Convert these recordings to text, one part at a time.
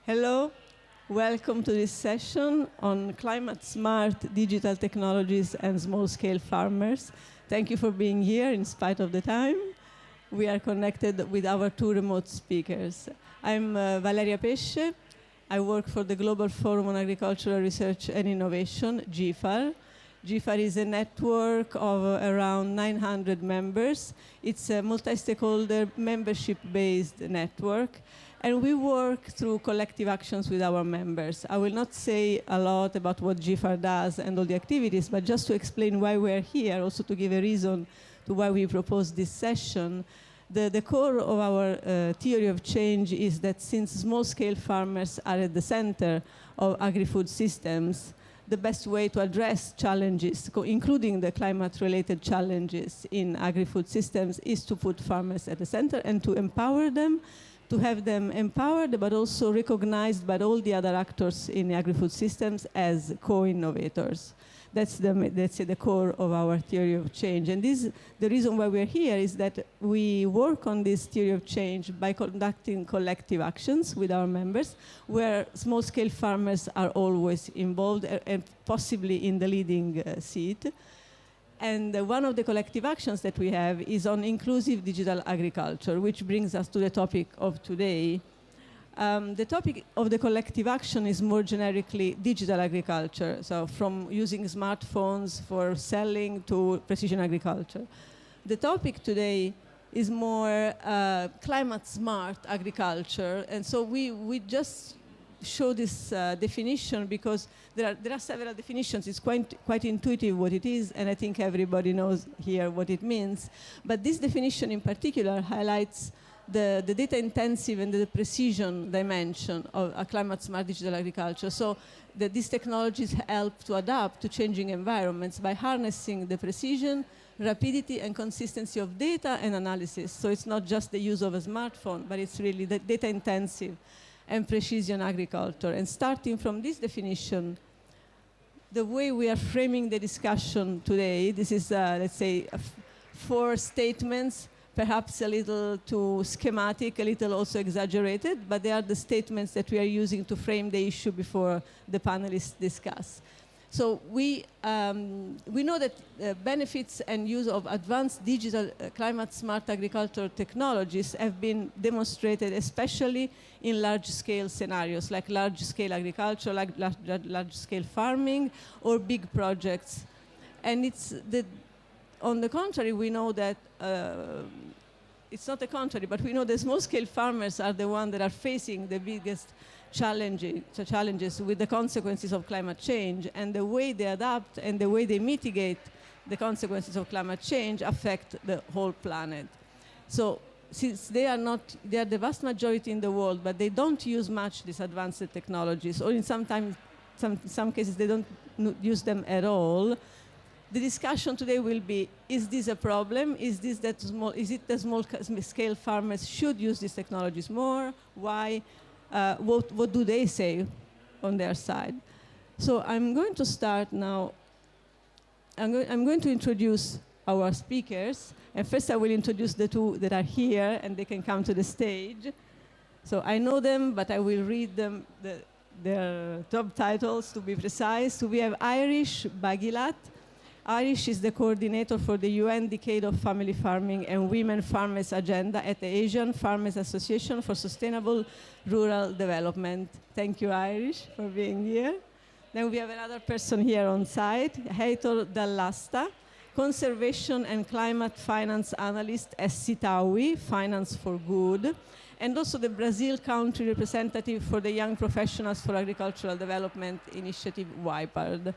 Hello, welcome to this session on climate-smart digital technologies and small-scale farmers. Thank you for being here in spite of the time. We are connected with our two remote speakers. I'm Valeria Pesce. I work for the Global Forum on Agricultural Research and Innovation, GFAR. GFAR is a network of around 900 members. It's a multi-stakeholder membership-based network. And we work through collective actions with our members. I will not say a lot about what GFAR does and all the activities, but just to explain why we're here, also to give a reason to why we proposed this session. The core of our theory of change is that since small-scale farmers are at the center of agri-food systems, the best way to address challenges, including the climate-related challenges in agri-food systems, is to put farmers at the center and to empower them, to have them empowered, but also recognized by all the other actors in agri-food systems as co-innovators. That's the core of our theory of change. And the reason why we're here is that we work on this theory of change by conducting collective actions with our members, where small-scale farmers are always involved and possibly in the leading seat. And one of the collective actions that we have is on inclusive digital agriculture, which brings us to the topic of today. The topic of the collective action is more generically digital agriculture, so from using smartphones for selling to precision agriculture. The topic today is more climate-smart agriculture, and so we just show this definition because there are several definitions. It's quite intuitive what it is, and I think everybody knows here what it means. But this definition in particular highlights the data-intensive and the precision dimension of a climate-smart digital agriculture. So these technologies help to adapt to changing environments by harnessing the precision, rapidity, and consistency of data and analysis. So it's not just the use of a smartphone, but it's really the data-intensive and precision agriculture. And starting from this definition, the way we are framing the discussion today, this is, let's say, 4 statements, perhaps a little too schematic, a little also exaggerated, but they are the statements that we are using to frame the issue before the panelists discuss. So we know that benefits and use of advanced digital climate-smart agricultural technologies have been demonstrated, especially in large-scale scenarios, like large-scale agriculture, like large-scale farming, or big projects. And on the contrary, we know that, it's not the contrary, but we know that small-scale farmers are the ones that are facing the biggest challenges with the consequences of climate change, and the way they adapt and the way they mitigate the consequences of climate change affect the whole planet. So since they are the vast majority in the world, but they don't use much these advanced technologies, or in some cases they don't use them at all. The discussion today will be, is this a problem? Is it that small-scale farmers should use these technologies more? Why? What do they say on their side? So I'm going to start now. I'm going to introduce our speakers. And first I will introduce the two that are here, and they can come to the stage. So I know them, but I will read them, their job titles to be precise. So we have Irish Bagilat. Irish is the coordinator for the UN Decade of Family Farming and Women Farmers Agenda at the Asian Farmers Association for Sustainable Rural Development. Thank you, Irish, for being here. Then we have another person here on site, Heitor Dall'Asta, Conservation and Climate Finance Analyst at Citaui, Finance for Good, and also the Brazil country representative for the Young Professionals for Agricultural Development Initiative, WIPARD.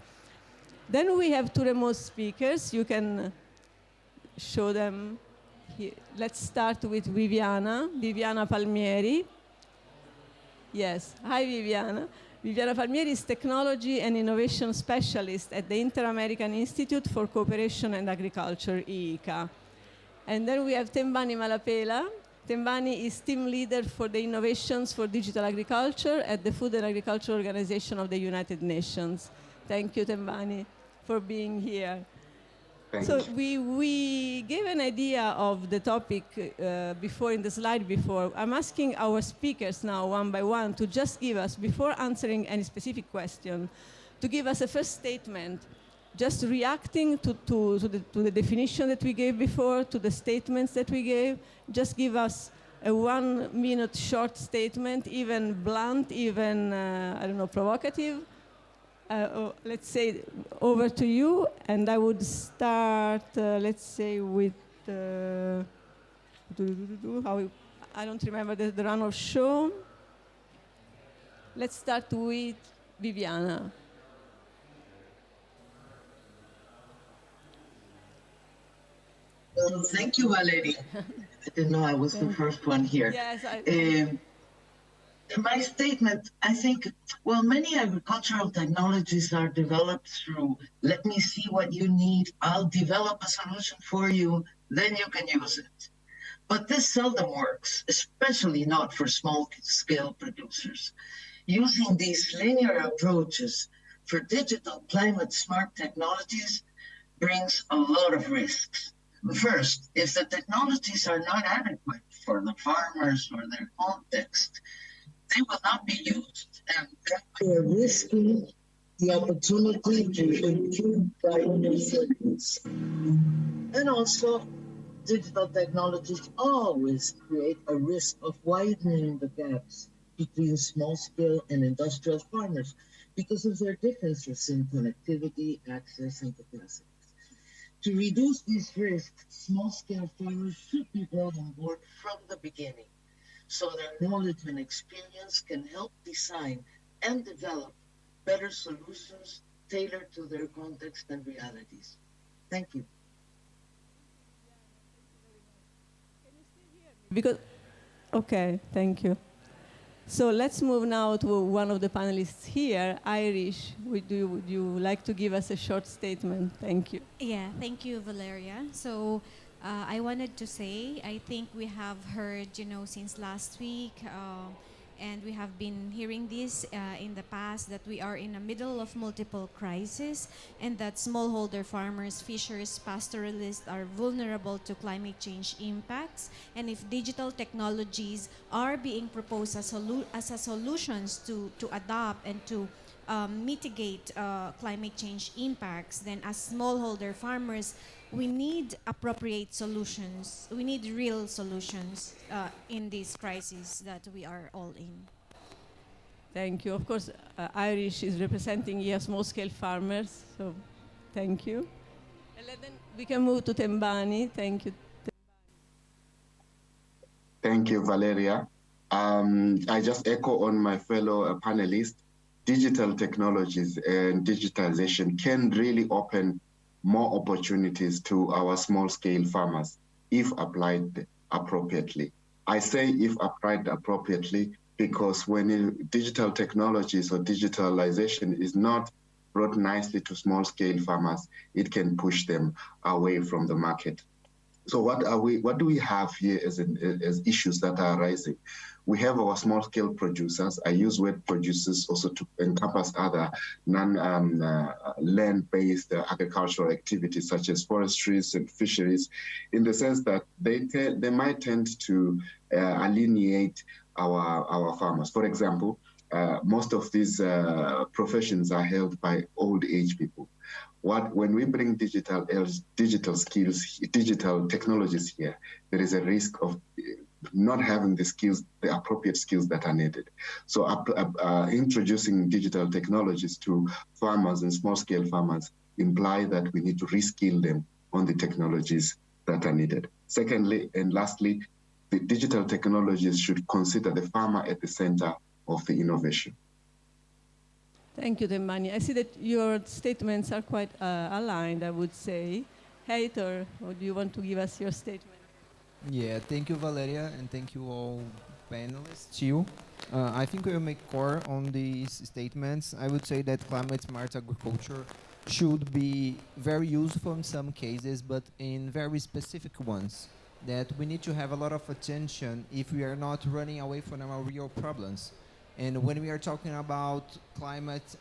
Then we have 2 remote speakers. You can show them here. Let's start with Viviana Palmieri. Yes, hi Viviana. Viviana Palmieri is Technology and Innovation Specialist at the Inter-American Institute for Cooperation and Agriculture, IICA. And then we have Tembani Malapela. Tembani is team leader for the Innovations for Digital Agriculture at the Food and Agriculture Organization of the United Nations. Thank you, Tembani, for being here. Thank So you. we gave an idea of the topic before in the slide before. I'm asking our speakers now one by one to just give us, before answering any specific question, to give us a first statement, just reacting to the definition that we gave before, to the statements that we gave. Just give us a 1 minute short statement, even blunt, even, I don't know, provocative. Let's say over to you, and I would start, let's say, with I don't remember the run of show. Let's start with Viviana. Well, thank you, Valerie. I didn't know I was the first one here. Yes, my statement, I think, well, many agricultural technologies are developed through, let me see what you need, I'll develop a solution for you, then you can use it. But this seldom works, especially not for small-scale producers. Using these linear approaches for digital climate-smart technologies brings a lot of risks. First, if the technologies are not adequate for the farmers or their context, they will not be used, and they are risking the opportunity to improve farmer service. And also, digital technologies always create a risk of widening the gaps between small-scale and industrial farmers because of their differences in connectivity, access, and capacity. To reduce these risks, small-scale farmers should be brought on board from the beginning, so their knowledge and experience can help design and develop better solutions tailored to their context and realities. Thank you. Because, okay, thank you. So let's move now to one of the panelists here, Irish. Would you like to give us a short statement? Thank you. Yeah, thank you, Valeria. So I wanted to say, I think we have heard, since last week, and we have been hearing this in the past, that we are in the middle of multiple crises, and that smallholder farmers, fishers, pastoralists are vulnerable to climate change impacts. And if digital technologies are being proposed as solutions to adopt and to mitigate climate change impacts, then as smallholder farmers, we need appropriate solutions. We need real solutions in this crisis that we are all in. Thank you. Of course, Irish is representing here small-scale farmers, so thank you. And then we can move to Tembani. Thank you. Thank you, Valeria. I just echo on my fellow panelists. Digital technologies and digitalization can really open more opportunities to our small-scale farmers if applied appropriately. I say if applied appropriately because when digital technologies or digitalization is not brought nicely to small-scale farmers, it can push them away from the market. So what do we have here as issues that are arising? We have our small-scale producers. I use word producers also to encompass other land-based agricultural activities such as forestries and fisheries, in the sense that they might tend to alienate our farmers. For example, most of these professions are held by old age people. When we bring digital skills, digital technologies here, there is a risk of not having the skills, the appropriate skills that are needed. So introducing digital technologies to farmers and small-scale farmers imply that we need to reskill them on the technologies that are needed. Secondly, and lastly, the digital technologies should consider the farmer at the center of the innovation. Thank you, Tembani. I see that your statements are quite aligned, I would say. Heitor, do you want to give us your statement? Yeah, thank you, Valeria, and thank you all panelists too. I think we'll make core on these statements. I would say that climate smart agriculture should be very useful in some cases, but in very specific ones, that we need to have a lot of attention if we are not running away from our real problems. And when we are talking about climate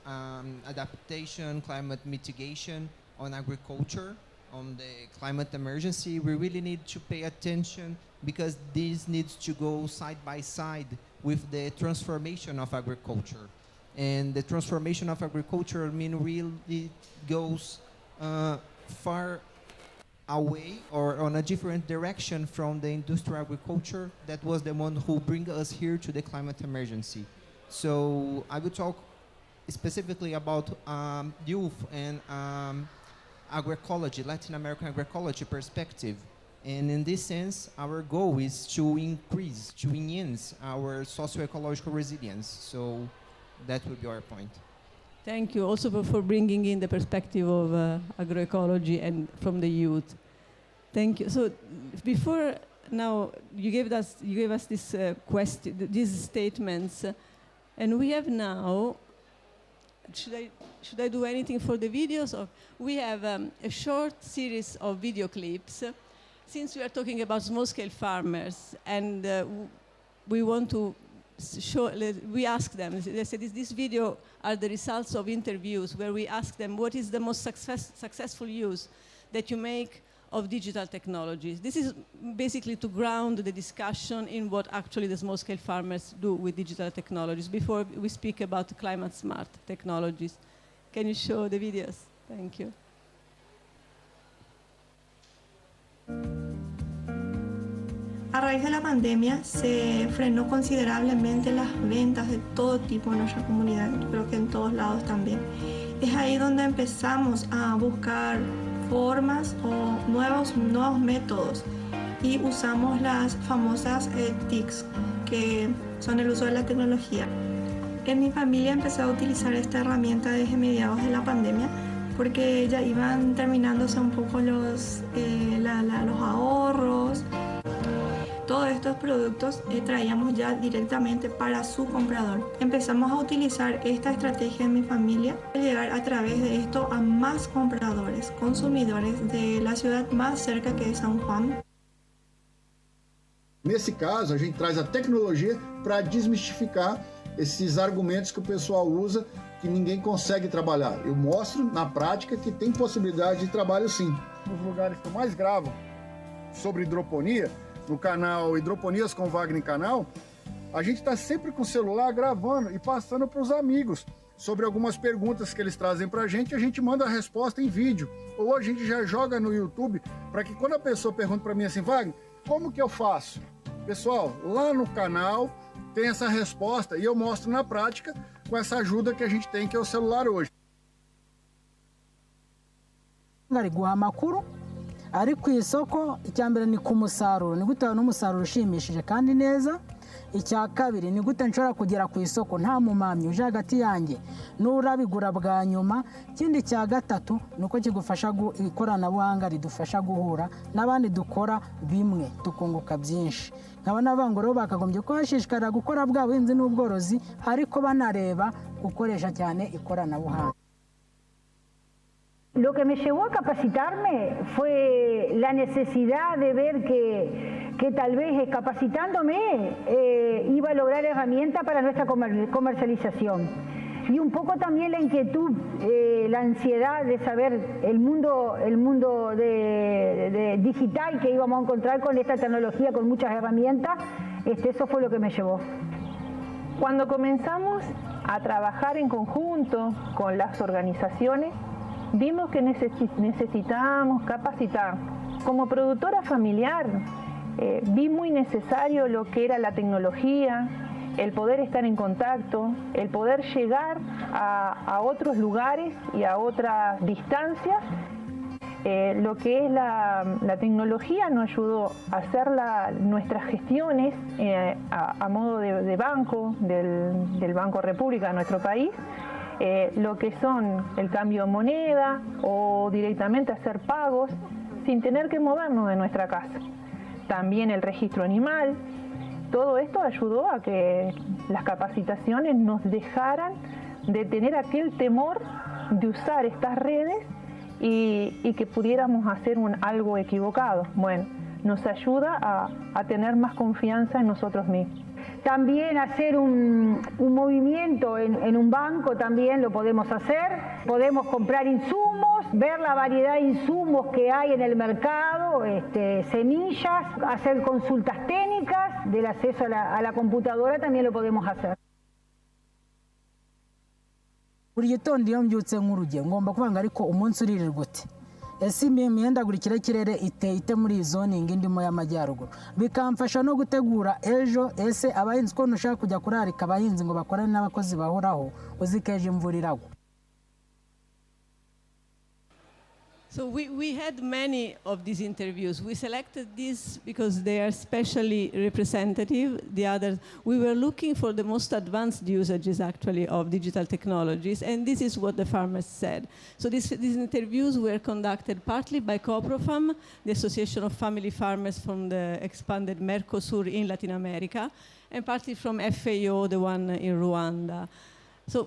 adaptation, climate mitigation on agriculture, on the climate emergency, we really need to pay attention because this needs to go side by side with the transformation of agriculture. And the transformation of agriculture really goes far away or on a different direction from the industrial agriculture that was the one who bring us here to the climate emergency. So I will talk specifically about youth and agroecology, Latin American agroecology perspective. And in this sense, our goal is to increase, to enhance our socio-ecological resilience. So that would be our point. Thank you also for bringing in the perspective of agroecology and from the youth. Thank you. So before now, you gave us this question, these statements, and we have now. Should I do anything for the videos? Or we have a short series of video clips. Since we are talking about small-scale farmers, and we want to show, we ask them, they said this video are the results of interviews where we ask them what is the most successful use that you make of digital technologies. This is basically to ground the discussion in what actually the small-scale farmers do with digital technologies before we speak about climate-smart technologies. Can you show the videos? Thank you. A raíz de la pandemia se frenó considerablemente las ventas de todo tipo en nuestra comunidad, yo creo que en todos lados también. Es ahí donde empezamos a buscar formas o nuevos métodos y usamos las famosas TICs, que son el uso de la tecnología. En mi familia empecé a utilizar esta herramienta desde mediados de la pandemia porque ya iban terminándose un poco los ahorros. Todos estos productos traíamos ya directamente para su comprador. Empezamos a utilizar esta estrategia en mi familia para llegar a través de esto a más compradores, consumidores de la ciudad más cerca que es São Juan. Nesse caso, a gente traz a tecnologia para desmistificar esses argumentos que o pessoal usa que ninguém consegue trabalhar. Eu mostro na prática que tem possibilidade de trabalho sim. Nos lugares que eu mais gravo sobre hidroponia, no canal Hidroponias com Wagner Canal, a gente está sempre com o celular gravando e passando para os amigos sobre algumas perguntas que eles trazem para a gente manda a resposta em vídeo. Ou a gente já joga no YouTube para que quando a pessoa pergunta para mim assim, Wagner, como que eu faço? Pessoal, lá no canal tem essa resposta e eu mostro na prática com essa ajuda que a gente tem, que é o celular hoje. ari ku isoko icyambere ni ku musaruro, ni gute n'umusaruro ushimishije kandi neza. Icya kabiri ni gute nshobora kugera ku isoko nta mumamyi uje hagati yanjye n'urabigura bwa nyuma. Ikindi cya gatatu nuko kigufasha ikoranabuhanga ridufasha guhura n'abandi dukora bimwe tukunguka byinshi. Nkabona bangoro bakagombye kwashishikara gukora bwa buhinzi n'ubworozi ariko banareba gukoresha cyane ikoranabuhanga. Lo que me llevó a capacitarme fue la necesidad de ver que tal vez capacitándome iba a lograr herramientas para nuestra comercialización. Y un poco también la inquietud, la ansiedad de saber el mundo de digital que íbamos a encontrar con esta tecnología, con muchas herramientas. Eso fue lo que me llevó. Cuando comenzamos a trabajar en conjunto con las organizaciones, vimos que necesitábamos capacitar. Como productora familiar, vi muy necesario lo que era la tecnología, el poder estar en contacto, el poder llegar a otros lugares y a otras distancias. Lo que es la tecnología nos ayudó a hacer nuestras gestiones a modo de banco, del Banco República de nuestro país. Lo que son el cambio de moneda o directamente hacer pagos sin tener que movernos de nuestra casa. También el registro animal. Todo esto ayudó a que las capacitaciones nos dejaran de tener aquel temor de usar estas redes y que pudiéramos hacer algo equivocado. Bueno, nos ayuda a tener más confianza en nosotros mismos. También hacer un movimiento en un banco también lo podemos hacer. Podemos comprar insumos, ver la variedad de insumos que hay en el mercado, semillas, hacer consultas técnicas del acceso a la computadora también lo podemos hacer. buri gitondo iyo mbyutse nk'urugero ngomba kubanga ariko umunsi uririrwa gute ese imihindagurikire y'ikirere ite muri zoning indimo y'amajyaruguru bikamfasha no gutegura ejo ese abahinzi ko ntushaka kujya kurarika abahinzi ngo bakorane n'abakozi bahoraho uzikeje imvura iragwa. So we had many of these interviews. We selected these because they are specially representative. The others, we were looking for the most advanced usages actually of digital technologies, and this is what the farmers said. So these interviews were conducted partly by COPROFAM, the Association of Family Farmers from the expanded Mercosur in Latin America, and partly from FAO, the one in Rwanda. So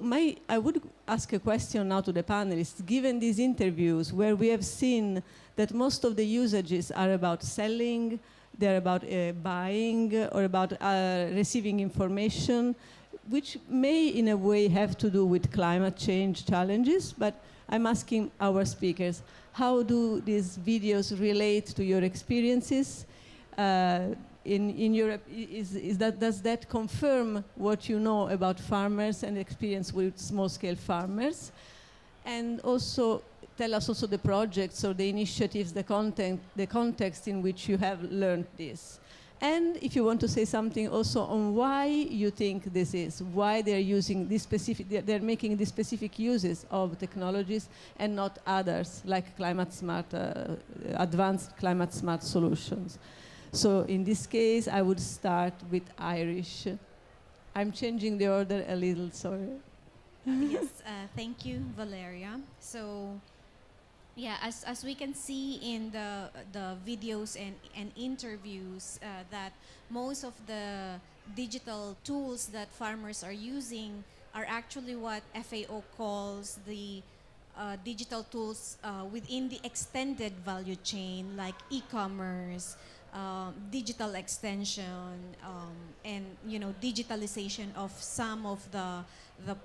I would ask a question now to the panelists. Given these interviews where we have seen that most of the usages are about selling, they're about buying, or about receiving information, which may in a way have to do with climate change challenges, but I'm asking our speakers, how do these videos relate to your experiences? In Europe, does that confirm what you know about farmers and experience with small-scale farmers? And also tell us also the projects or the initiatives, the context in which you have learned this. And if you want to say something also on why you think this is, why they're using this specific, they're making these specific uses of technologies and not others, like climate smart, advanced climate smart solutions. So in this case, I would start with Irish. I'm changing the order a little, sorry. Yes, thank you, Valeria. So, yeah, as we can see in the videos and interviews, that most of the digital tools that farmers are using are actually what FAO calls the digital tools within the extended value chain, like e-commerce, digital extension, and digitalization of some of the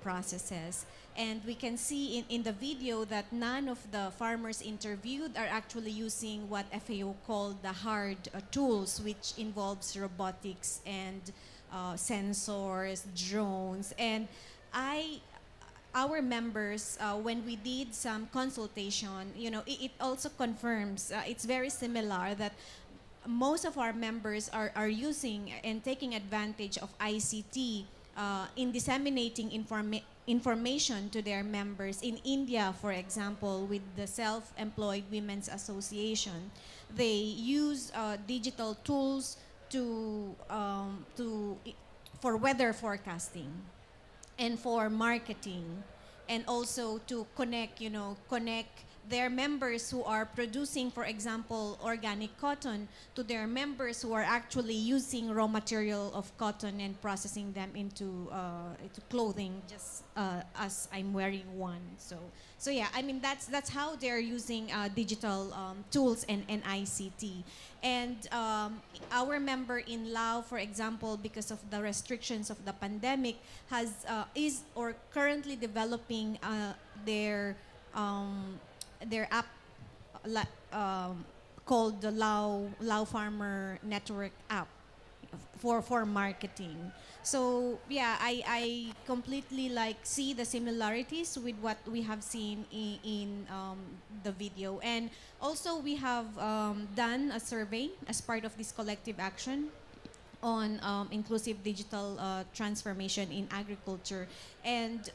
processes. And we can see in the video that none of the farmers interviewed are actually using what FAO called the hard tools, which involves robotics and sensors, drones. And our members, when we did some consultation, it also confirms, it's very similar that most of our members are using and taking advantage of ICT in disseminating information to their members. In India, for example, with the Self-Employed Women's Association, they use digital tools for weather forecasting and for marketing, and also to connect their members who are producing, for example, organic cotton, to their members who are actually using raw material of cotton and processing them into clothing, just as I'm wearing one. So yeah, I mean that's how they're using digital tools and ICT. And our member in Laos, for example, because of the restrictions of the pandemic, is currently developing their app called the Lao Farmer Network app for marketing. So yeah, I completely see the similarities with what we have seen in the video. And also we have done a survey as part of this collective action on inclusive digital transformation in agriculture. And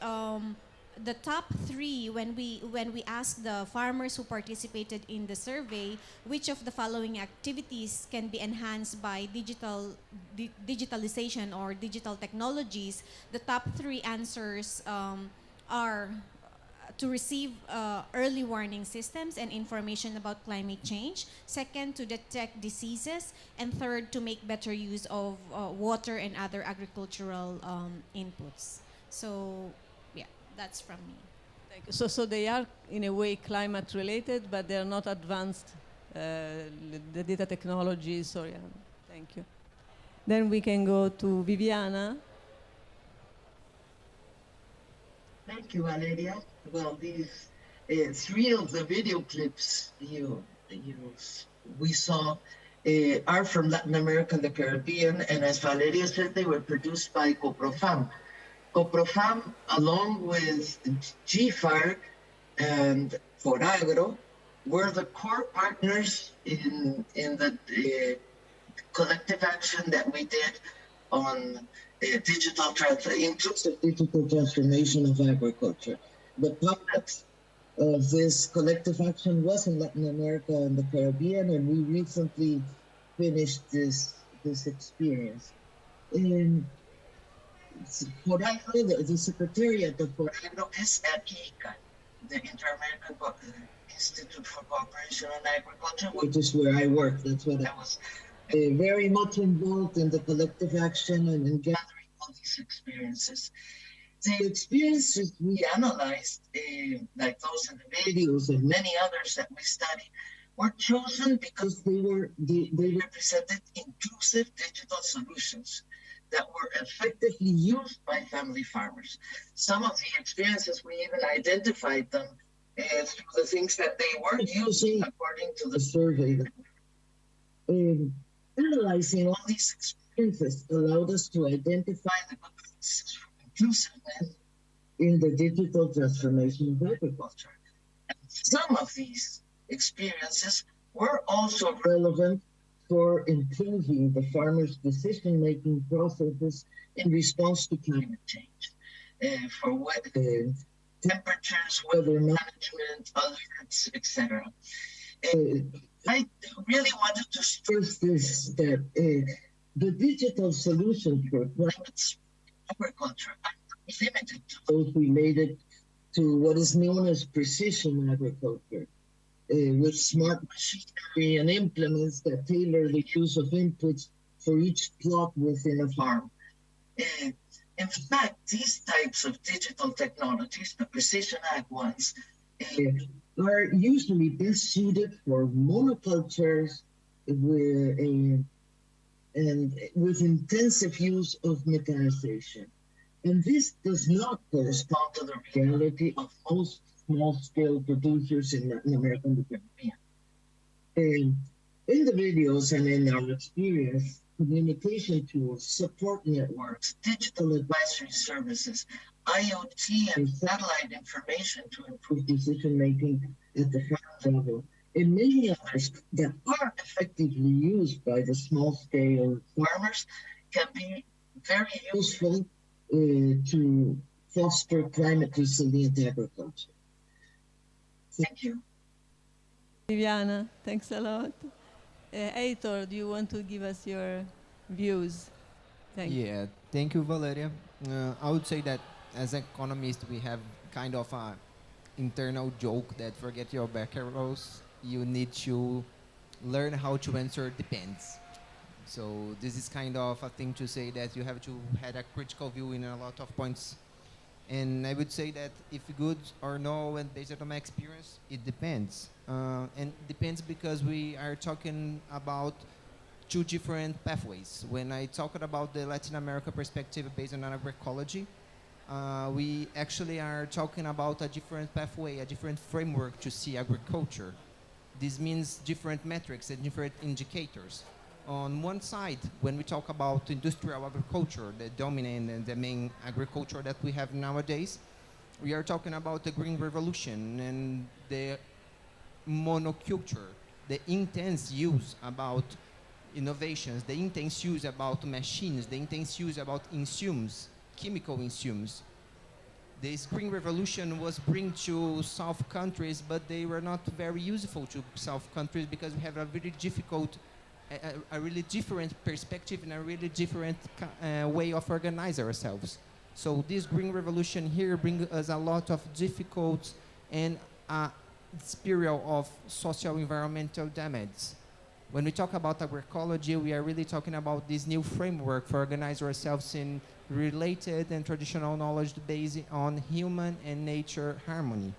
the top three, when we asked the farmers who participated in the survey, which of the following activities can be enhanced by digitalization or digital technologies, the top three answers are to receive early warning systems and information about climate change. Second, to detect diseases. And third, to make better use of water and other agricultural inputs. So yeah, that's from me. Thank you. So they are in a way climate related, but they are not advanced, the data technologies. Sorry, thank you. Then we can go to Viviana. Thank you, Valeria. Well, these three of the video clips we saw are from Latin America and the Caribbean, and as Valeria said, they were produced by COPROFAM. COPROFAM, along with GFAR and Foragro, were the core partners in the collective action that we did on inclusive digital transformation of agriculture. The pilot of this collective action was in Latin America and the Caribbean, and we recently finished this experience. In Foragro, the Secretariat of Foragro is at ICA, the Inter-American Institute for Cooperation on Agriculture, which is where I work. That's what I was very much involved in the collective action and in gathering all these experiences. The experiences we analyzed, like those in the videos and many others that we studied, were chosen because they represented inclusive digital solutions that were effectively used by family farmers. Some of the experiences, we even identified them as the things that they were using according to the survey. Analyzing all these experiences allowed us to identify the inclusiveness in the digital transformation of agriculture. And some of these experiences were also relevant for improving the farmers' decision-making processes in response to climate change, for temperatures, weather management, alerts, etc. I really wanted to stress this, that the digital solutions for climate agriculture are not limited to those related to what is known as precision agriculture, with smart machinery and implements that tailor the use of inputs for each plot within a farm. In fact, these types of digital technologies, the precision ag ones, are usually best suited for monocultures and with intensive use of mechanization. And this does not correspond to the reality of most small-scale producers in Latin America and the Caribbean. In the videos and in our experience, communication tools, support networks, digital advisory services, IoT and satellite information to improve decision-making at the farm level, and many others that are effectively used by the small-scale farmers can be very useful to foster climate-resilient agriculture. Thank you. Viviana, thanks a lot. Heitor, do you want to give us your views? Thank you. Thank you, Valeria. I would say that as an economist, we have kind of an internal joke that forget your backgrounds, you need to learn how to answer depends. So this is kind of a thing to say that you have to have a critical view in a lot of points. And I would say that if good or no, and based on my experience, it depends. And depends because we are talking about two different pathways. When I talk about the Latin America perspective based on agroecology, we actually are talking about a different pathway, a different framework to see agriculture. This means different metrics and different indicators. On one side, when we talk about industrial agriculture, the dominant and the main agriculture that we have nowadays, we are talking about the green revolution and the monoculture, the intense use about innovations, the intense use about machines, the intense use about insumes, chemical insumes. This green revolution was bring to South countries, but they were not very useful to South countries because we have a very difficult a really different perspective and a really different way of organizing ourselves. So this green revolution here brings us a lot of difficult and a spiral of social environmental damage. When we talk about agroecology, we are really talking about this new framework for organizing ourselves in related and traditional knowledge based on human and nature harmony.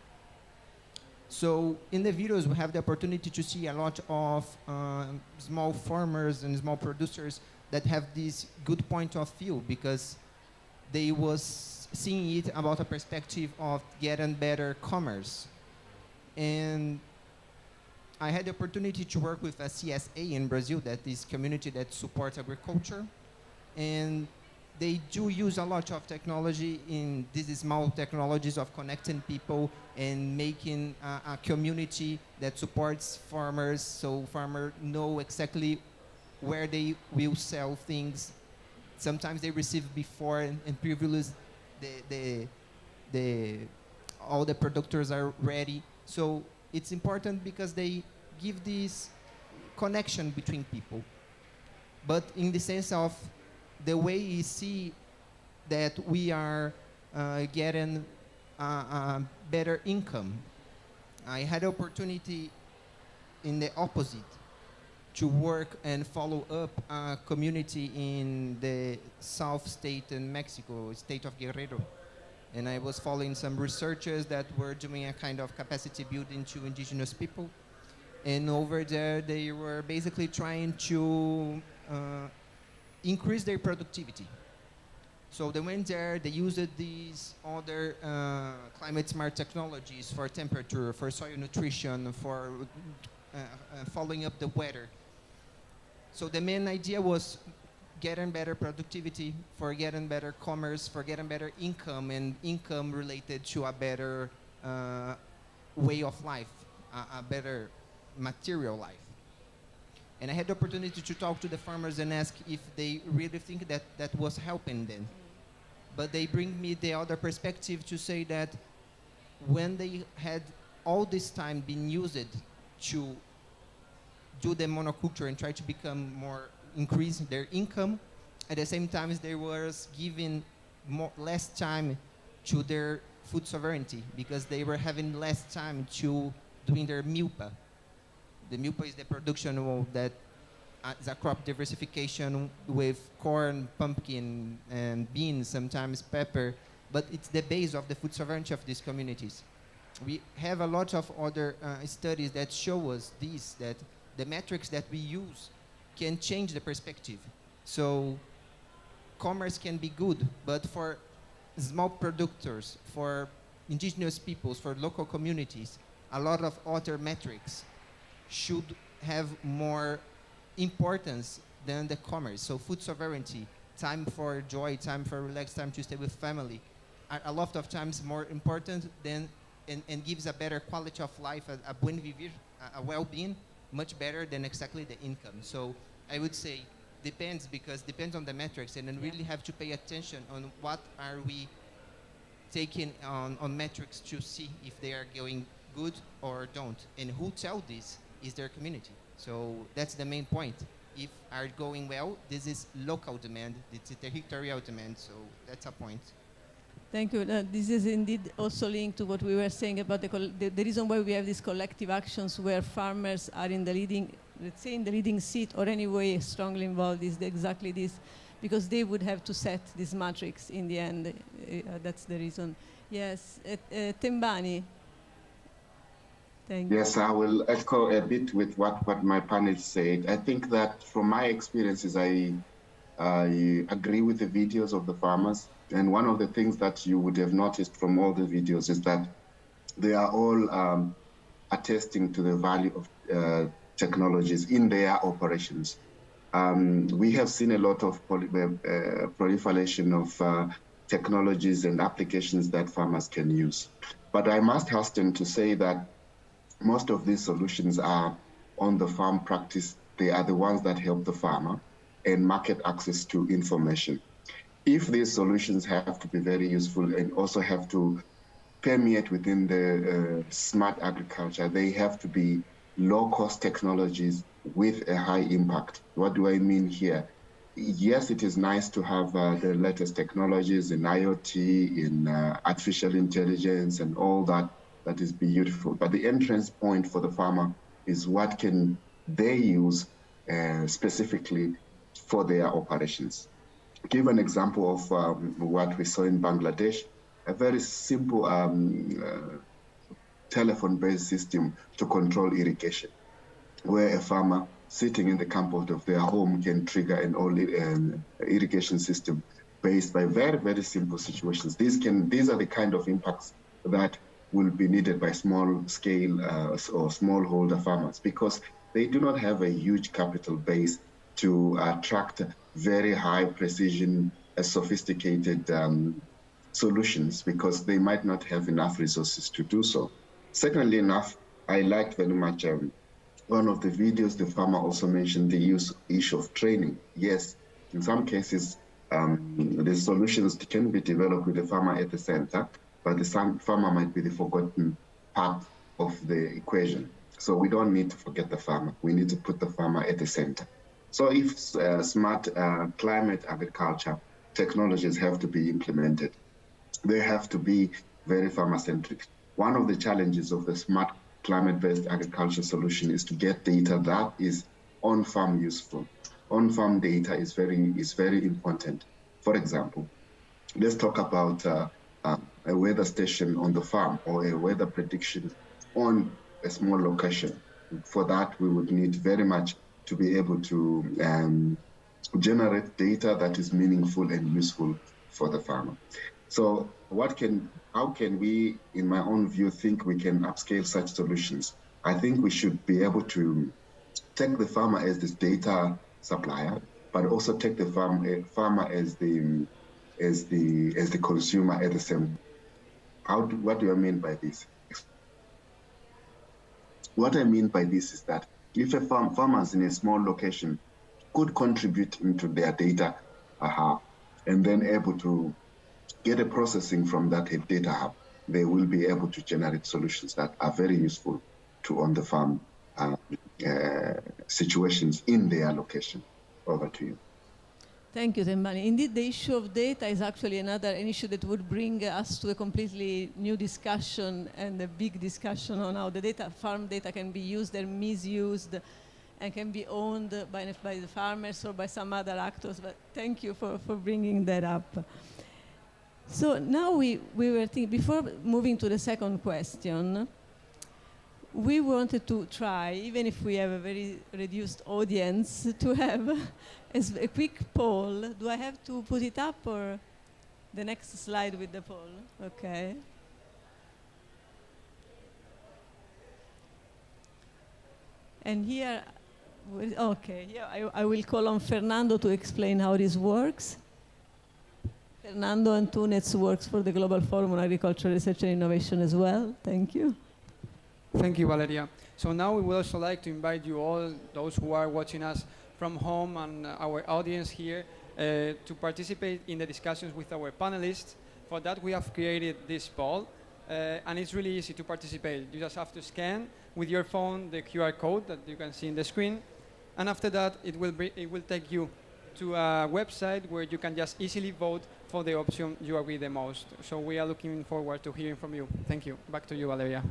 So in the videos, we have the opportunity to see a lot of small farmers and small producers that have this good point of view, because they was seeing it about a perspective of getting better commerce. And I had the opportunity to work with a CSA in Brazil, that is community that supports agriculture. And they do use a lot of technology in these small technologies of connecting people and making a community that supports farmers, so farmers know exactly where they will sell things. Sometimes they receive before and previously all the producers are ready. So it's important because they give this connection between people. But in the sense of the way you see that we are getting better income, I had opportunity in the opposite, to work and follow up a community in the South State in Mexico, state of Guerrero. And I was following some researchers that were doing a kind of capacity building to indigenous people. And over there, they were basically trying to increase their productivity. So they went there, they used these other climate smart technologies for temperature, for soil nutrition, for following up the weather. So the main idea was getting better productivity, for getting better commerce, for getting better income, and income related to a better way of life, a better material life. And I had the opportunity to talk to the farmers and ask if they really think that that was helping them. But they bring me the other perspective to say that when they had all this time been used to do the monoculture and try to become more, increase their income, at the same time they was giving less time to their food sovereignty, because they were having less time to doing their milpa. The milpa is the production of that is a crop diversification with corn, pumpkin, and beans, sometimes pepper, but it's the base of the food sovereignty of these communities. We have a lot of other studies that show us this, that the metrics that we use can change the perspective. So commerce can be good, but for small producers, for indigenous peoples, for local communities, a lot of other metrics should have more importance than the commerce. So food sovereignty, time for joy, time for relax, time to stay with family, are a lot of times more important than, and gives a better quality of life, a buen vivir, a well-being, much better than exactly the income. So I would say depends, because depends on the metrics, and then really have to pay attention on what are we taking on metrics to see if they are going good or don't. And who tell this is their community. So that's the main point. If are going well, this is local demand, it's a territorial demand, so that's a point. Thank you. This is indeed also linked to what we were saying about the reason why we have these collective actions where farmers are in the leading, let's say in the leading seat, or anyway strongly involved, is exactly this, because they would have to set this matrix in the end. That's the reason. Yes, Tembani. Thank you. Yes, I will echo a bit with what my panel said. I think that from my experiences, I agree with the videos of the farmers. And one of the things that you would have noticed from all the videos is that they are all attesting to the value of technologies in their operations. We have seen a lot of proliferation of technologies and applications that farmers can use. But I must hasten to say that most of these solutions are on the farm practice. They are the ones that help the farmer and market access to information. If these solutions have to be very useful and also have to permeate within the smart agriculture, they have to be low-cost technologies with a high impact. What do I mean here? Yes, it is nice to have the latest technologies in IoT, in artificial intelligence and all that. That is beautiful. But the entrance point for the farmer is what can they use specifically for their operations. Give an example of what we saw in Bangladesh, a very simple telephone-based system to control irrigation, where a farmer sitting in the comfort of their home can trigger an irrigation system based by very, very simple situations. These are the kind of impacts that will be needed by small scale or smallholder farmers, because they do not have a huge capital base to attract very high precision, sophisticated solutions, because they might not have enough resources to do so. Secondly enough, I liked very much one of the videos, the farmer also mentioned the issue of training. Yes, in some cases, the solutions can be developed with the farmer at the center, but the farmer might be the forgotten part of the equation. So we don't need to forget the farmer. We need to put the farmer at the center. So if smart climate agriculture technologies have to be implemented, they have to be very farmer-centric. One of the challenges of the smart climate-based agriculture solution is to get data that is on-farm useful. On-farm data is very important. For example, let's talk about a weather station on the farm or a weather prediction on a small location. For that, we would need very much to be able to generate data that is meaningful and useful for the farmer. So how can we, in my own view, think we can upscale such solutions? I think we should be able to take the farmer as this data supplier, but also take the farmer as the consumer at the same. What do I mean by this? What I mean by this is that if a farmers in a small location could contribute into their data hub and then able to get a processing from that data hub, they will be able to generate solutions that are very useful to on-the-farm situations in their location. Over to you. Thank you, Tembani. Indeed, the issue of data is actually an issue that would bring us to a completely new discussion and a big discussion on how the farm data can be used and misused and can be owned by the farmers or by some other actors. But thank you for bringing that up. So now we were thinking, before moving to the second question, we wanted to try, even if we have a very reduced audience, to have a quick poll. Do I have to put it up or the next slide with the poll? Okay. And here, okay, yeah, I will call on Fernando to explain how this works. Fernando Antunes works for the Global Forum on Agricultural Research and Innovation as well. Thank you. Thank you, Valeria. So now we would also like to invite you all, those who are watching us from home and our audience here, to participate in the discussions with our panelists. For that, we have created this poll, and it's really easy to participate. You just have to scan with your phone the QR code that you can see in the screen, and after that, it will take you to a website where you can just easily vote for the option you agree the most. So we are looking forward to hearing from you. Thank you. Back to you, Valeria.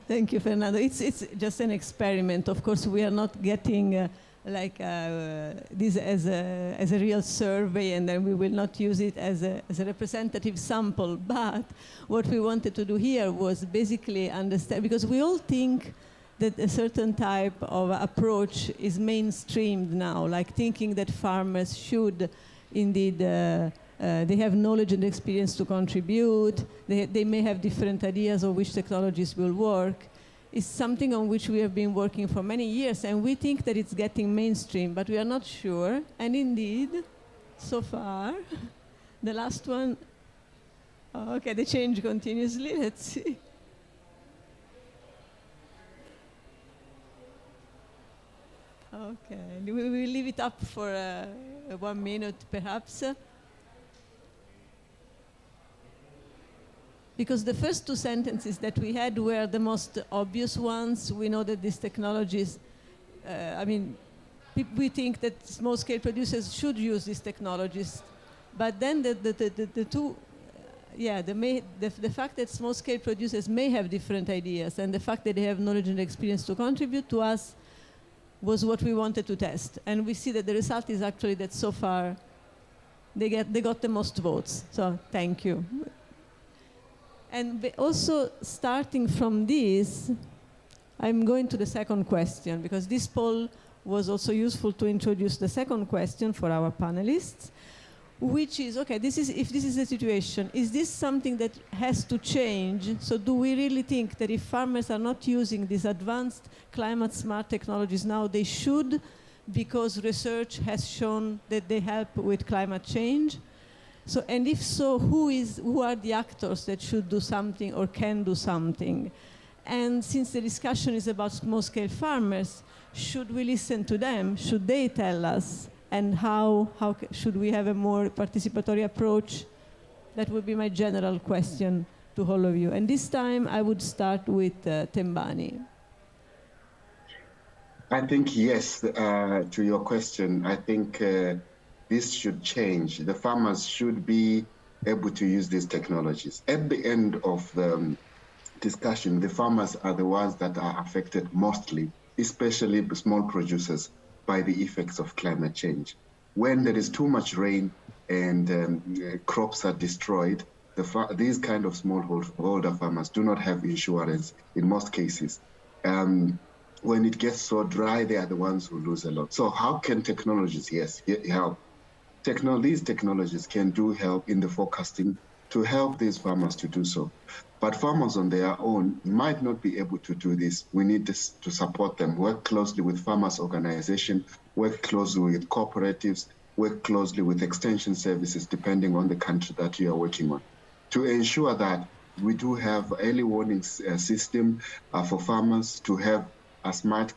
Thank you, Fernando. It's just an experiment. Of course, we are not getting this as a real survey, and then we will not use it as a representative sample. But what we wanted to do here was basically understand, because we all think that a certain type of approach is mainstreamed now, like thinking that farmers should indeed, they have knowledge and experience to contribute, they may have different ideas of which technologies will work. It's something on which we have been working for many years, and we think that it's getting mainstream, but we are not sure. And indeed, so far, the last one, oh, okay, they change continuously, let's see. Okay, we will leave it up for 1 minute, perhaps. Because the first two sentences that we had were the most obvious ones. We know that these technologies, we think that small-scale producers should use these technologies. But then the fact that small-scale producers may have different ideas, and the fact that they have knowledge and experience to contribute to us, was what we wanted to test. And we see that the result is actually that so far they got the most votes. So thank you. And also starting from this, I'm going to the second question, because this poll was also useful to introduce the second question for our panelists, which is, okay, if this is the situation, is this something that has to change? So do we really think that if farmers are not using these advanced climate-smart technologies now, they should, because research has shown that they help with climate change? So, and if so, who are the actors that should do something or can do something? And since the discussion is about small-scale farmers, should we listen to them? Should they tell us? And how should we have a more participatory approach? That would be my general question to all of you. And this time I would start with Tembani. I think yes, to your question, I think this should change. The farmers should be able to use these technologies. At the end of the discussion, the farmers are the ones that are affected mostly, especially the small producers, by the effects of climate change. When there is too much rain and crops are destroyed, these kind of smallholder farmers do not have insurance in most cases. When it gets so dry, they are the ones who lose a lot. So how can technologies, help? These technologies can help in the forecasting to help these farmers to do so. But farmers on their own might not be able to do this. We need to support them, work closely with farmers' organization, work closely with cooperatives, work closely with extension services, depending on the country that you are working on, to ensure that we do have early warning system for farmers, to have a smart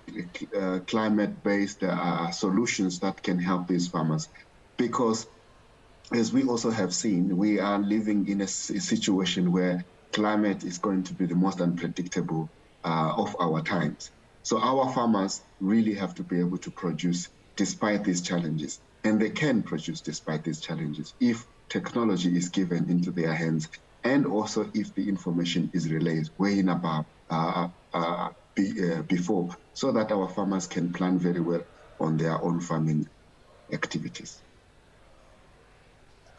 climate-based solutions that can help these farmers. Because as we also have seen, we are living in a situation where climate is going to be the most unpredictable of our times. So our farmers really have to be able to produce despite these challenges. And they can produce despite these challenges if technology is given into their hands, and also if the information is relayed way in above before, so that our farmers can plan very well on their own farming activities.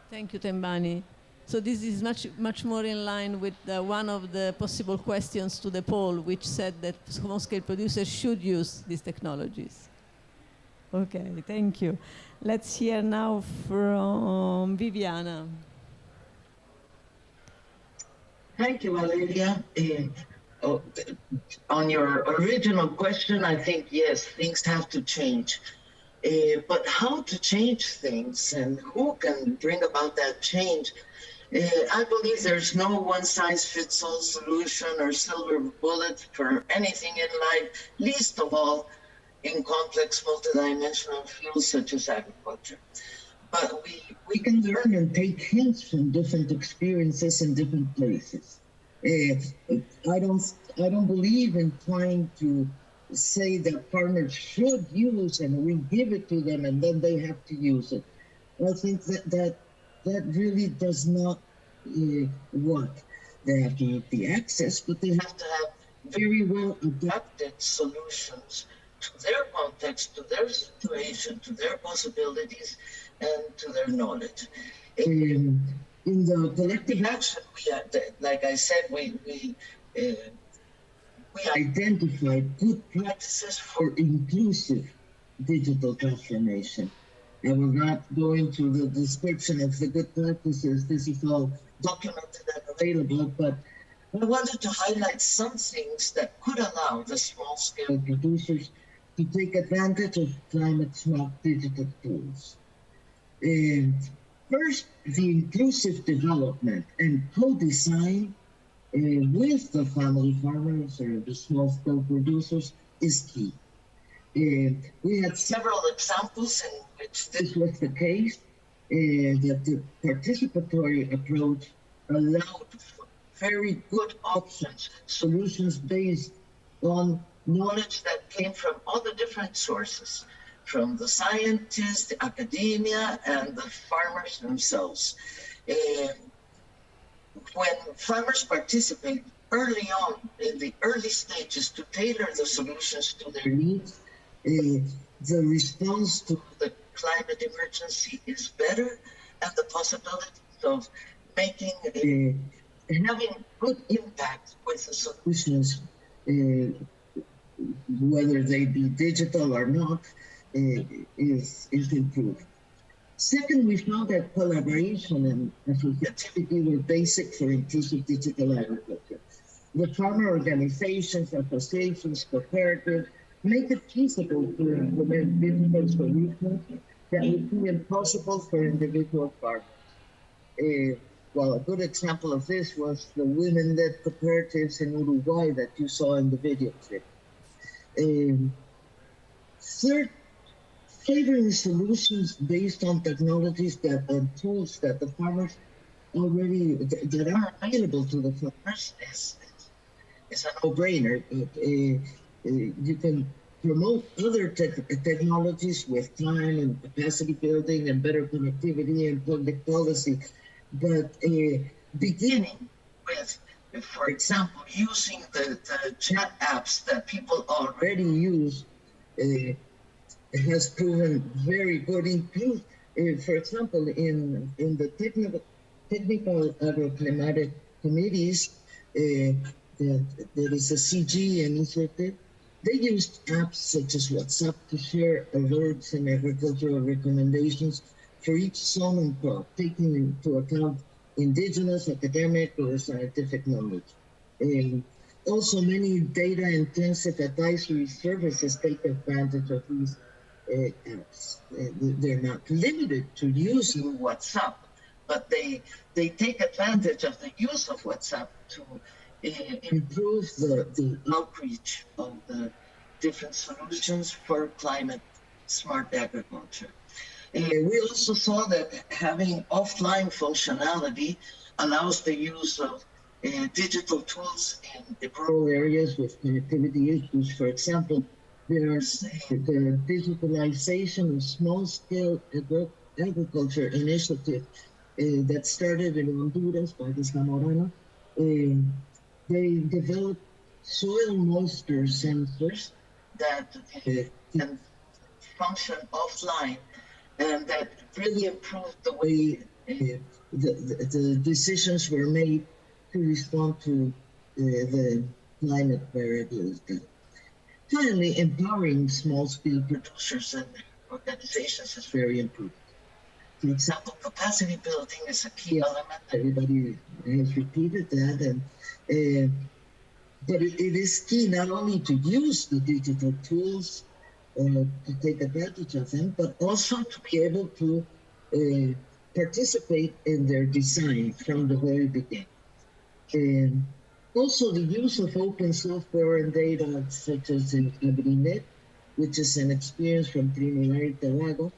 Thank you, Tembani. So this is much more in line with one of the possible questions to the poll, which said that small-scale producers should use these technologies. Okay, thank you. Let's hear now from Viviana. Thank you, Valeria. On your original question, I think, yes, things have to change. But how to change things and who can bring about that change? I believe there's no one-size-fits-all solution or silver bullet for anything in life, least of all in complex multidimensional fields such as agriculture. But we can learn and take hints from different experiences in different places. I don't believe in trying to say that farmers should use and we give it to them and then they have to use it. I think that really does not work. They have to have the access, but they have to have very well adapted solutions to their context, to their situation, to their possibilities, and to their knowledge. In the collective action, like I said, we identified good practices for inclusive digital transformation. I will not go into the description of the good practices. This is all documented and available, but I wanted to highlight some things that could allow the small-scale producers to take advantage of climate-smart digital tools. First, the inclusive development and co-design with the family farmers or the small-scale producers is key. We had several examples in which this was the case, that the participatory approach allowed very good options, solutions based on knowledge that came from all the different sources, from the scientists, the academia, and the farmers themselves. When farmers participate early on, in the early stages, to tailor the solutions to their needs, the response to the climate emergency is better, and the possibilities of having good impact with the solutions whether they be digital or not, is improved. Second, we found that collaboration and associativity were basic for inclusive digital agriculture. The farmer organizations, associations, cooperatives make it feasible to implement digital solutions that would be impossible for individual farmers. Well, a good example of this was the women-led cooperatives in Uruguay that you saw in the video clip. Third, favoring solutions based on technologies and tools that the farmers already that are available to the farmers is a no-brainer. You can promote other technologies with time and capacity building and better connectivity and public policy, but beginning with, for example, using the chat apps that people already use has proven very good. For example, in the technical agroclimatic committees, there is a CG initiative. They used apps such as WhatsApp to share alerts and agricultural recommendations for each zone and crop, taking into account indigenous, academic, or scientific knowledge. Also, many data-intensive advisory services take advantage of these apps. They're not limited to using WhatsApp, but they take advantage of the use of WhatsApp to improve the outreach of the different solutions for climate smart agriculture. We also saw that having offline functionality allows the use of digital tools in rural areas with connectivity issues. For example, there's the digitalization of small-scale agriculture initiative that started in Honduras by the Zamorano. They developed soil moisture sensors that can function offline and that really improved the way the decisions were made to respond to the climate variability. Finally, empowering small-scale producers and organizations is very important. For example, capacity building is a key element. Everybody has repeated that, but it is key not only to use the digital tools to take advantage of them, but also to be able to participate in their design from the very beginning. Also, the use of open software and data, such as in AgriNet, which is an experience from Trinidad and Tobago,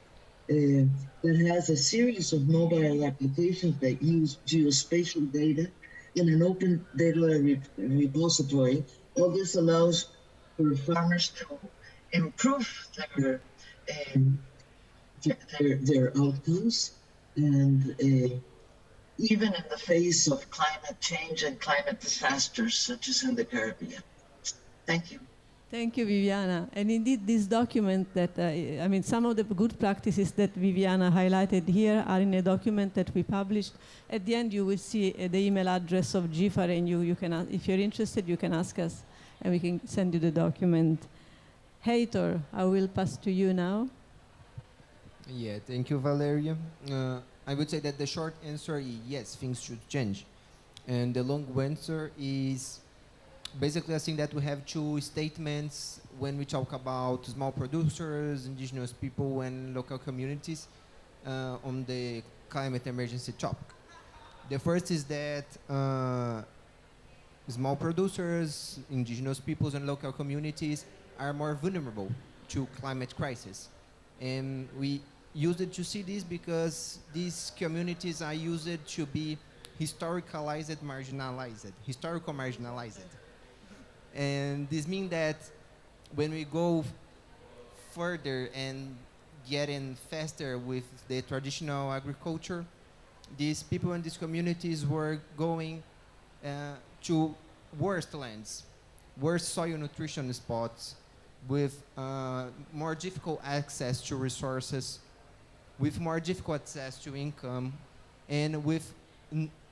that has a series of mobile applications that use geospatial data in an open data repository. All this allows for farmers to improve their outcomes, and even in the face of climate change and climate disasters, such as in the Caribbean. Thank you. Thank you, Viviana. And indeed, this document that, I mean, some of the good practices that Viviana highlighted here are in a document that we published. At the end, you will see the email address of GIFAR, and you can, if you're interested, you can ask us, and we can send you the document. Heitor, I will pass to you now. Yeah, thank you, Valeria. I would say that the short answer is yes, things should change. And the long answer is basically I think that we have two statements when we talk about small producers, indigenous people, and local communities on the climate emergency topic. The first is that small producers, indigenous peoples, and local communities are more vulnerable to climate crisis. And we use it to see this because these communities are used to be historical marginalized. And this means that when we go further and getting faster with the traditional agriculture, these people in these communities were going to worse lands, worse soil nutrition spots, with more difficult access to resources, with more difficult access to income, and with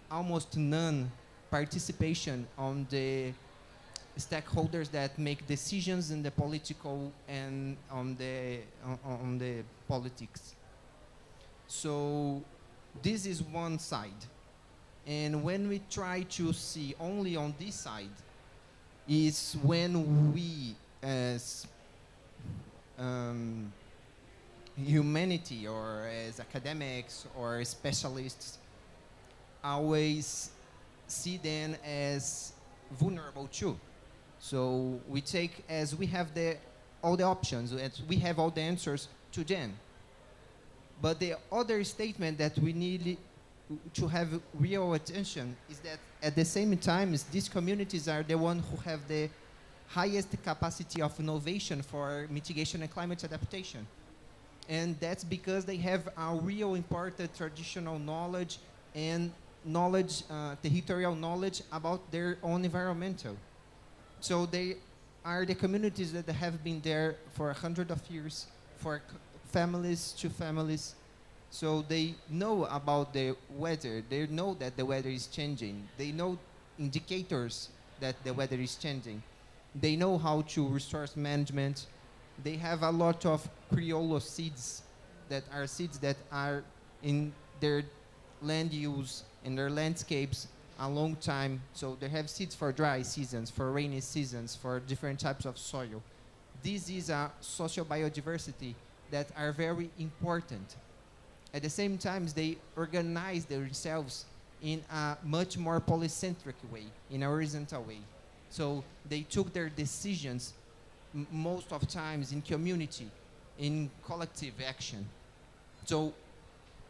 almost none participation on the stakeholders that make decisions in the political and on the politics. So this is one side. And when we try to see only on this side, is when we as humanity or as academics or specialists always see them as vulnerable too. So we take as we have all the options, as we have all the answers to them. But the other statement that we need to have real attention is that at the same time, these communities are the ones who have the highest capacity of innovation for mitigation and climate adaptation. And that's because they have a real important traditional knowledge and knowledge, territorial knowledge about their own environmental. So they are the communities that have been there for 100 of years, for families to families. So they know about the weather. They know that the weather is changing. They know indicators that the weather is changing. They know how to resource management. They have a lot of Criollo seeds that are in their land use, in their landscapes a long time. So they have seeds for dry seasons, for rainy seasons, for different types of soil. This is a social biodiversity that are very important. At the same time, they organize themselves in a much more polycentric way, in a horizontal way. So they took their decisions most of times in community, in collective action. So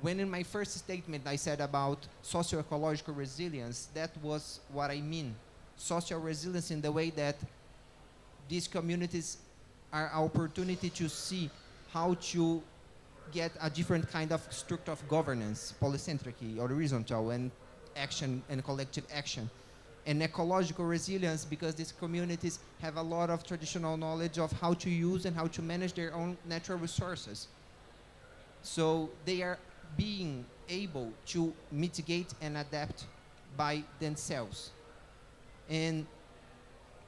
when in my first statement I said about socio-ecological resilience, that was what I mean. Social resilience in the way that these communities are an opportunity to see how to get a different kind of structure of governance, polycentric, horizontal, and action and collective action. And ecological resilience, because these communities have a lot of traditional knowledge of how to use and how to manage their own natural resources. So they are being able to mitigate and adapt by themselves. And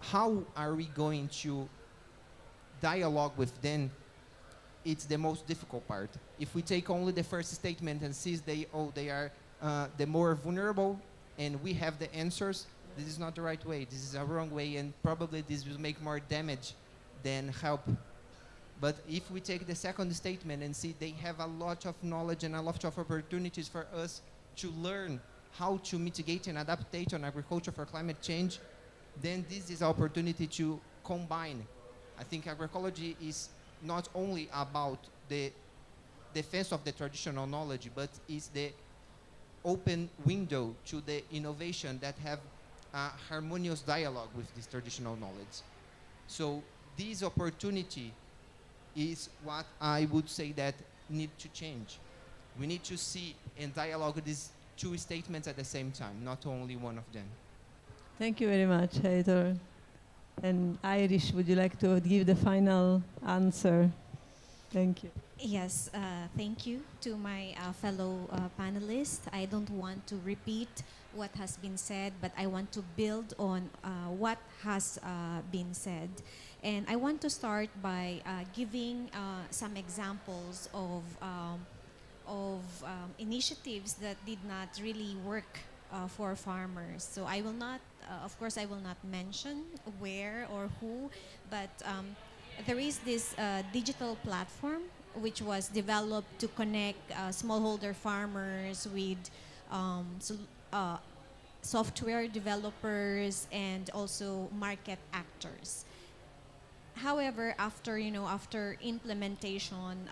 how are we going to dialogue with them? It's the most difficult part. If we take only the first statement and see they are the more vulnerable and we have the answers, this is not the right way. This is a wrong way, and probably this will make more damage than help. But if we take the second statement and see they have a lot of knowledge and a lot of opportunities for us to learn how to mitigate and adapt on agriculture for climate change, then this is an opportunity to combine. I think agroecology is not only about the defense of the traditional knowledge, but is the open window to the innovation that have a harmonious dialogue with this traditional knowledge. So this opportunity is what I would say that need to change. We need to see and dialogue these two statements at the same time, not only one of them. Thank you very much, Heitor. And Irish, would you like to give the final answer? Thank you. Yes, thank you to my fellow panelists. I don't want to repeat what has been said, but I want to build on what has been said. And I want to start by giving some examples of initiatives that did not really work for farmers. So I will not, of course, I will not mention where or who, but there is this digital platform which was developed to connect smallholder farmers with software developers and also market actors. However, after implementation,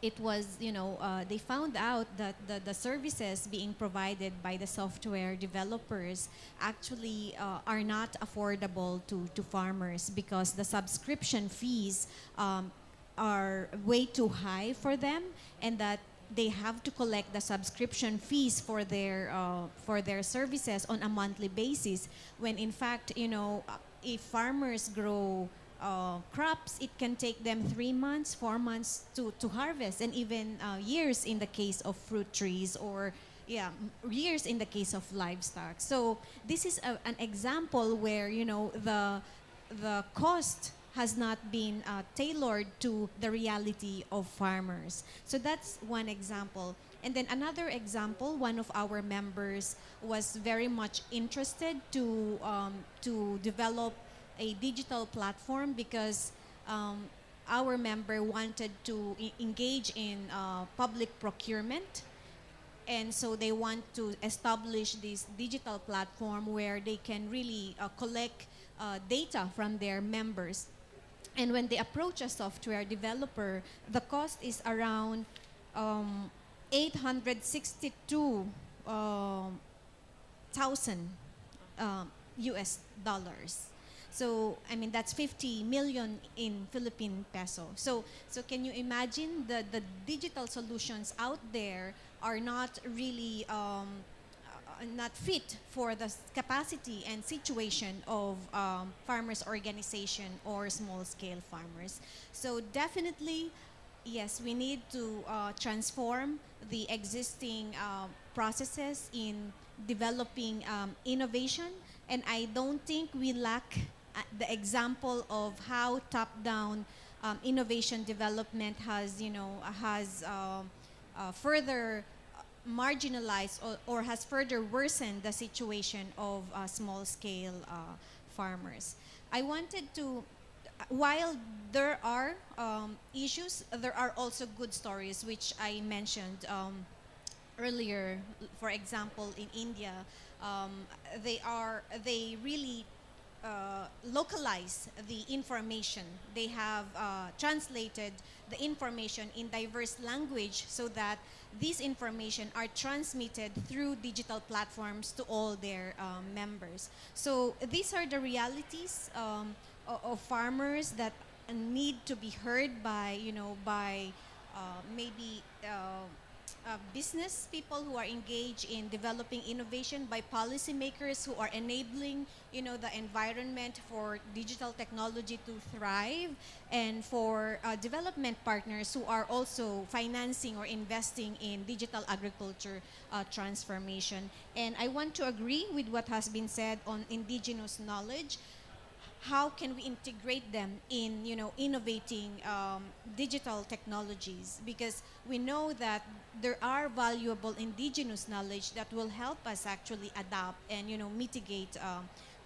it was, they found out that the services being provided by the software developers actually are not affordable to farmers, because the subscription fees are way too high for them, and that they have to collect the subscription fees for their services on a monthly basis, when in fact, if farmers grow crops, it can take them 3 months, 4 months to harvest, and even years in the case of fruit trees, or years in the case of livestock. So this is an example where, you know, the cost has not been tailored to the reality of farmers. So that's one example. And then another example, one of our members was very much interested to develop a digital platform because our member wanted to engage in public procurement. And so they want to establish this digital platform where they can really collect data from their members. And when they approach a software developer, the cost is around $862,000 US dollars. So, I mean, that's 50 million in Philippine peso. So can you imagine the digital solutions out there are not really not fit for the capacity and situation of farmers organization or small-scale farmers. So definitely, yes, we need to transform the existing processes in developing innovation, and I don't think we lack the example of how top-down innovation development has, you know, further marginalized or has further worsened the situation of small-scale farmers. I wanted to, while there are issues, there are also good stories, which I mentioned earlier. For example, in India, they really localize the information. They have translated the information in diverse language so that these information are transmitted through digital platforms to all their members. So these are the realities of farmers that need to be heard by, you know, by maybe business people who are engaged in developing innovation, by policymakers who are enabling, you know, the environment for digital technology to thrive, and for development partners who are also financing or investing in digital agriculture transformation. And I want to agree with what has been said on indigenous knowledge. How can we integrate them in, you know, innovating digital technologies? Because we know that there are valuable indigenous knowledge that will help us actually adapt and, you know, mitigate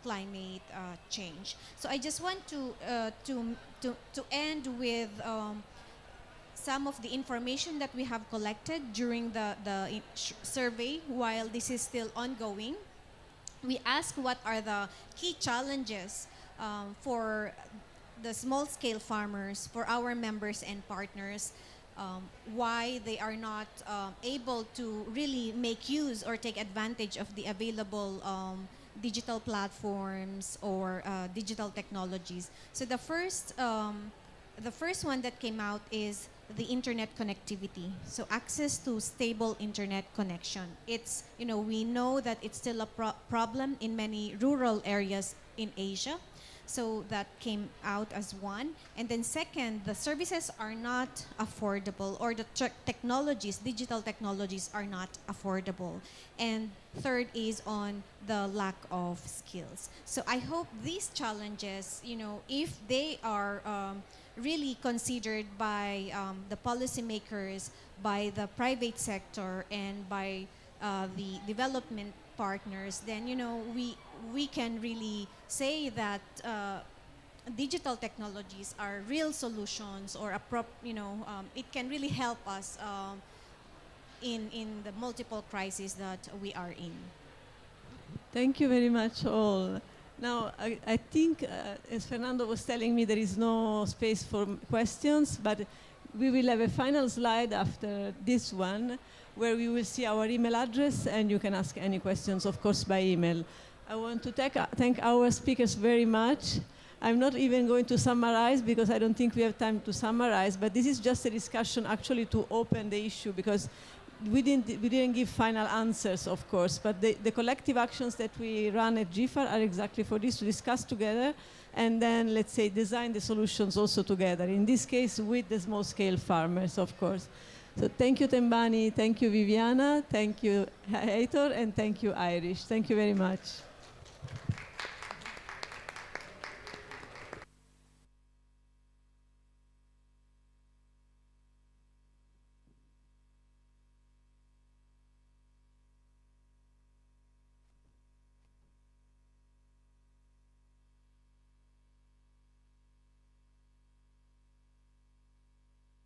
climate change. So I just want to end with some of the information that we have collected during the survey while this is still ongoing. We asked what are the key challenges for the small-scale farmers, for our members and partners, why they are not able to really make use or take advantage of the available digital platforms or digital technologies. So the first one that came out is the internet connectivity. So access to stable internet connection. It's, you know, we know that it's still a problem in many rural areas in Asia. So that came out as one. And then second, the services are not affordable, or the technologies, digital technologies are not affordable. And third is on the lack of skills. So I hope these challenges, you know, if they are really considered by the policymakers, by the private sector, and by the development partners, then, you know, we can really say that digital technologies are real solutions, or it can really help us in the multiple crises that we are in. Thank you very much all. Now, I think, as Fernando was telling me, there is no space for questions, but we will have a final slide after this one, where we will see our email address, and you can ask any questions, of course, by email. I want to thank our speakers very much. I'm not even going to summarize, because I don't think we have time to summarize, but this is just a discussion actually to open the issue, because we didn't give final answers, of course, but the collective actions that we run at GFAR are exactly for this, to discuss together, and then, let's say, design the solutions also together, in this case with the small-scale farmers, of course. So thank you, Tembani, thank you, Viviana, thank you, Heitor, and thank you, Irish. Thank you very much.